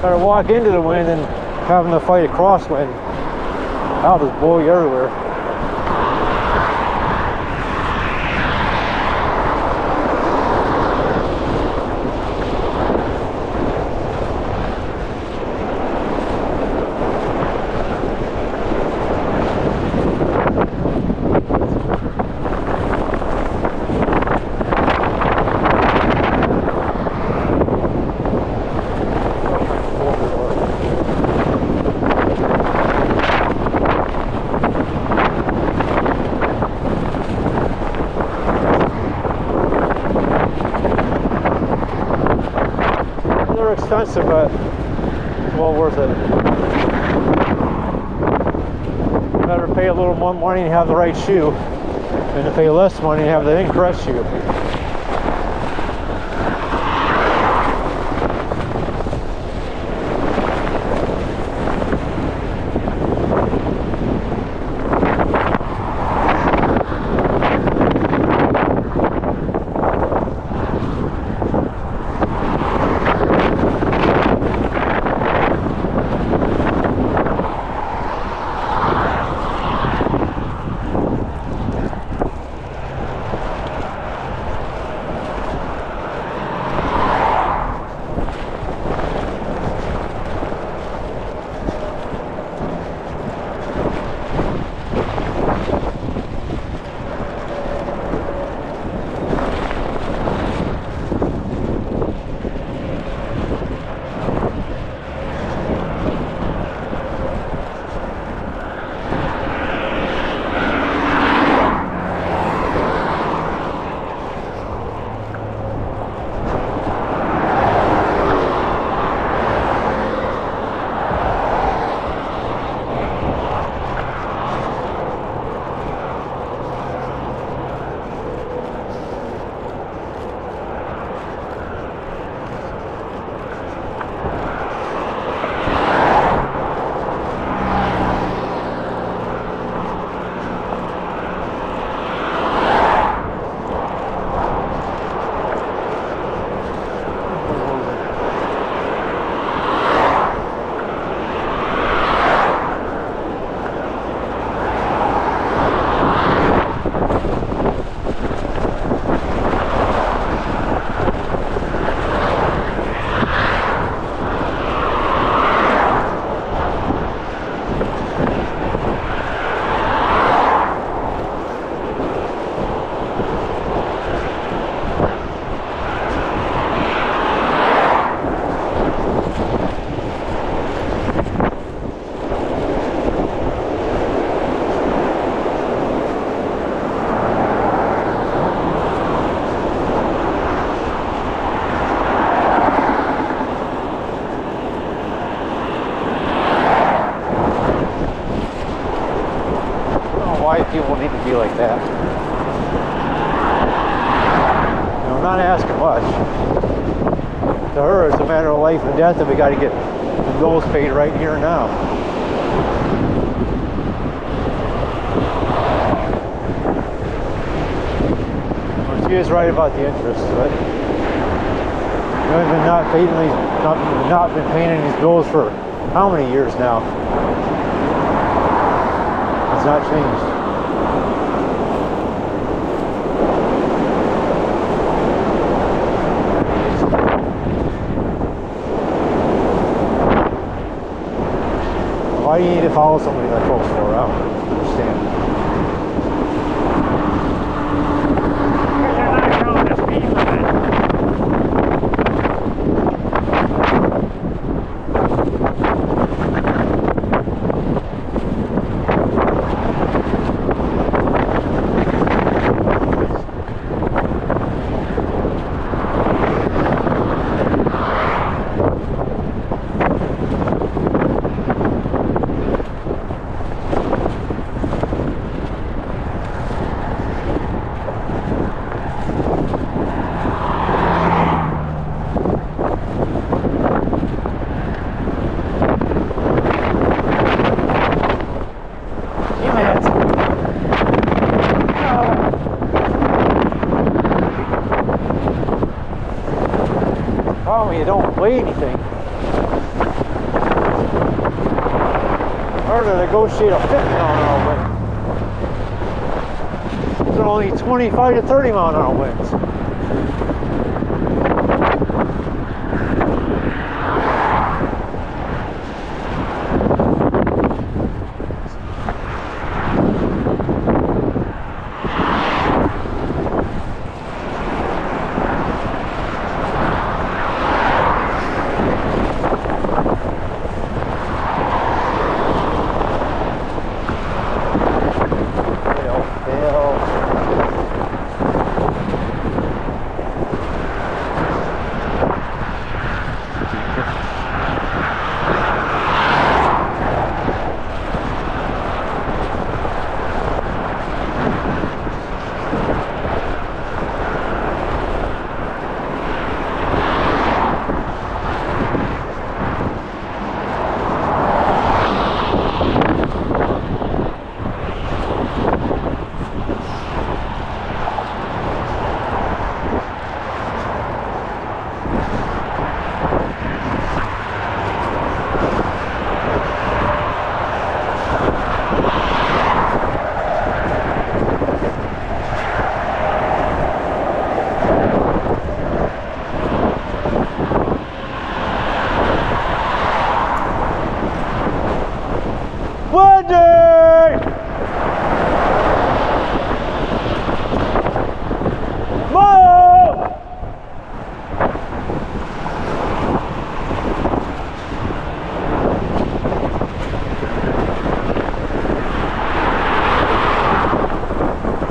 Better walk into the wind than having to fight a crosswind. That'll just blow you everywhere. Expensive, but it's well worth it. Better pay a little more money and have the right shoe than to pay less money and have the incorrect shoe. People need to be like that. You know, not asking much. To her, it's a matter of life and death, and we got to get the bills paid right here and now. Well, she is right about the interest, but we've been not been paying these bills for how many years now? It's not changed. Why do you need to follow somebody that close for? I don't understand. Because you're not going to speed limit. You don't weigh anything. to negotiate a 50-mile-an-hour wind. These are only 25 to 30-mile-an-hour winds.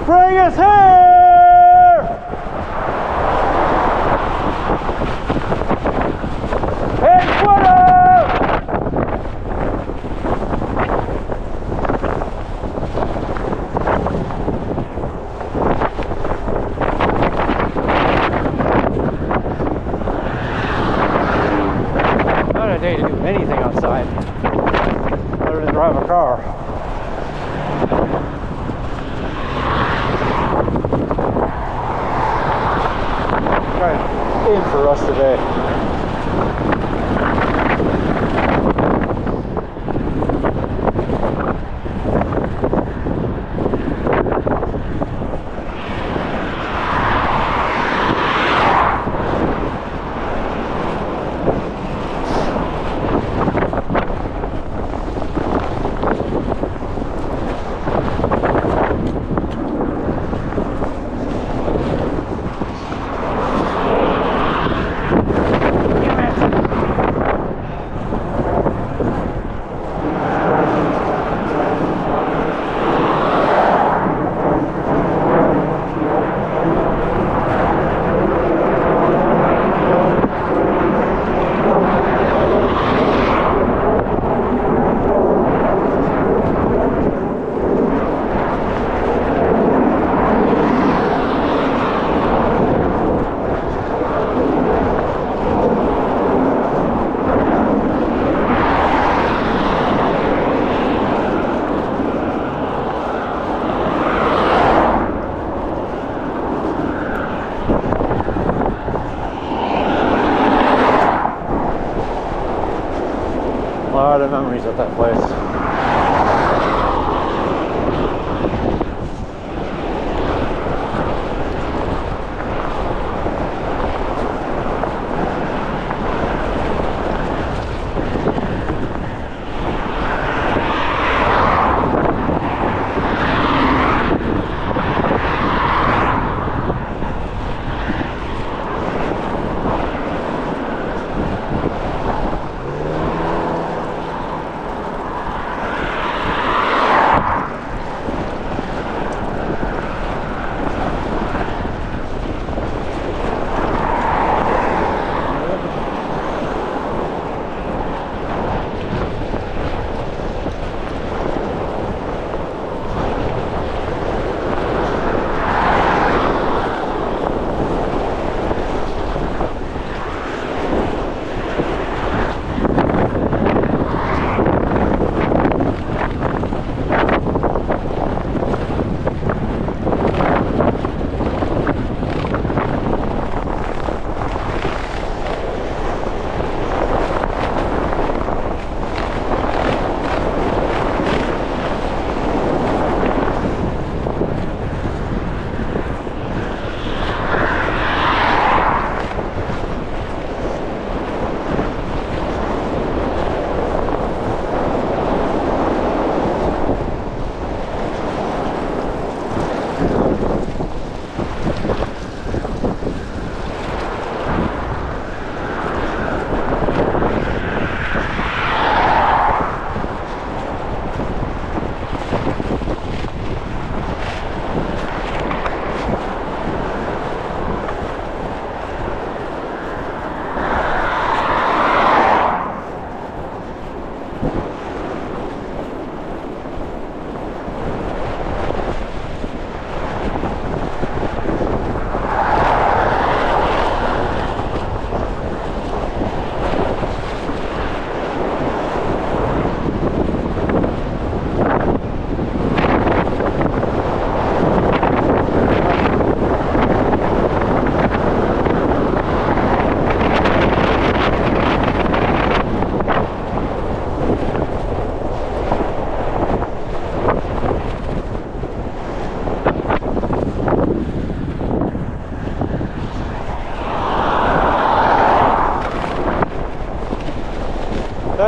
Bring us here! Hey, Twitter! Not a day to do anything outside other than drive a car. In for us today. A lot of memories at that place.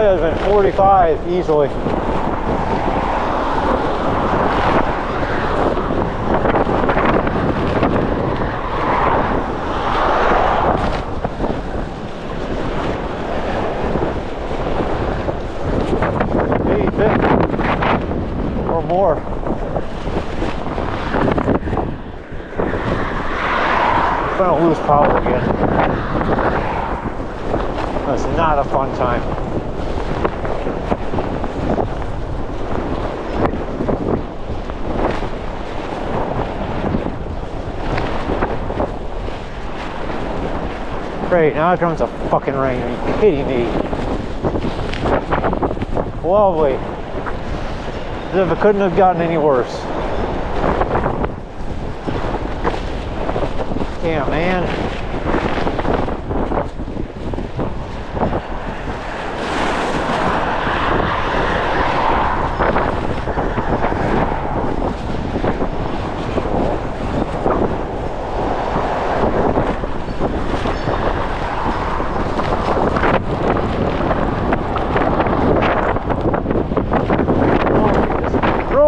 That would have been 45 easily. Maybe 50 or more. I'm gonna lose power again. That's not a fun time. Great, now it comes a fucking rain. Are you kidding me? Lovely. As if it couldn't have gotten any worse. Damn, man.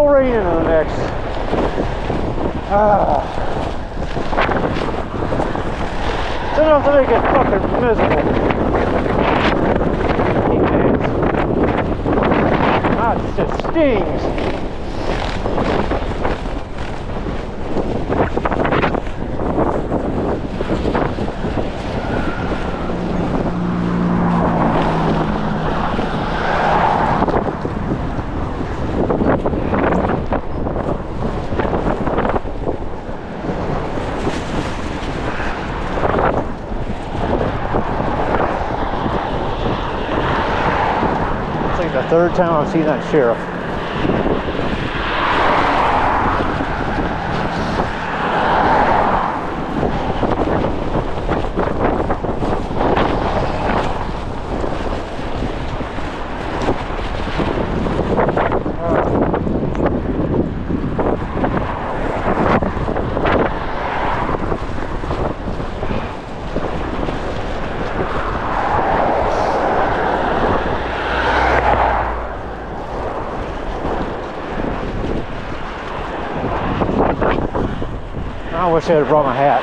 Right into the next. It's enough to make it fucking miserable. It stings. The third time I've seen that sheriff. I wish I had brought my hat.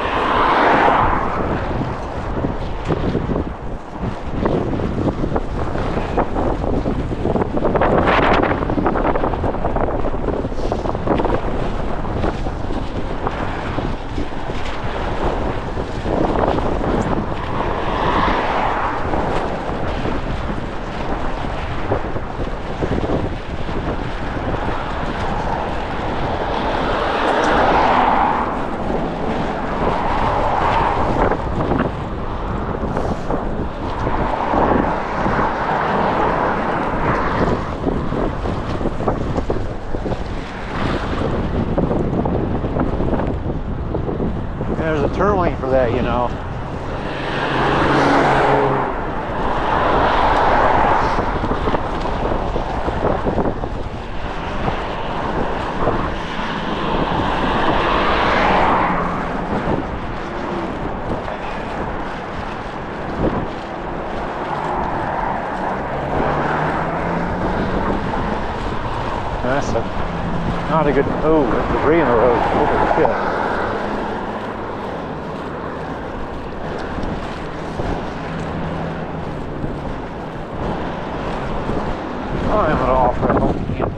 There's a turn lane for that, you know. That's not a good, oh, that's debris in the road. Holy shit. I'm at all for a here.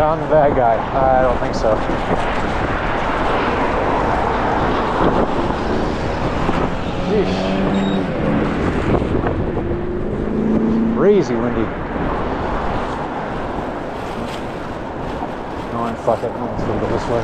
I'm the bad guy. I don't think so. Sheesh. Crazy windy. No, fuck it. Let's go this way.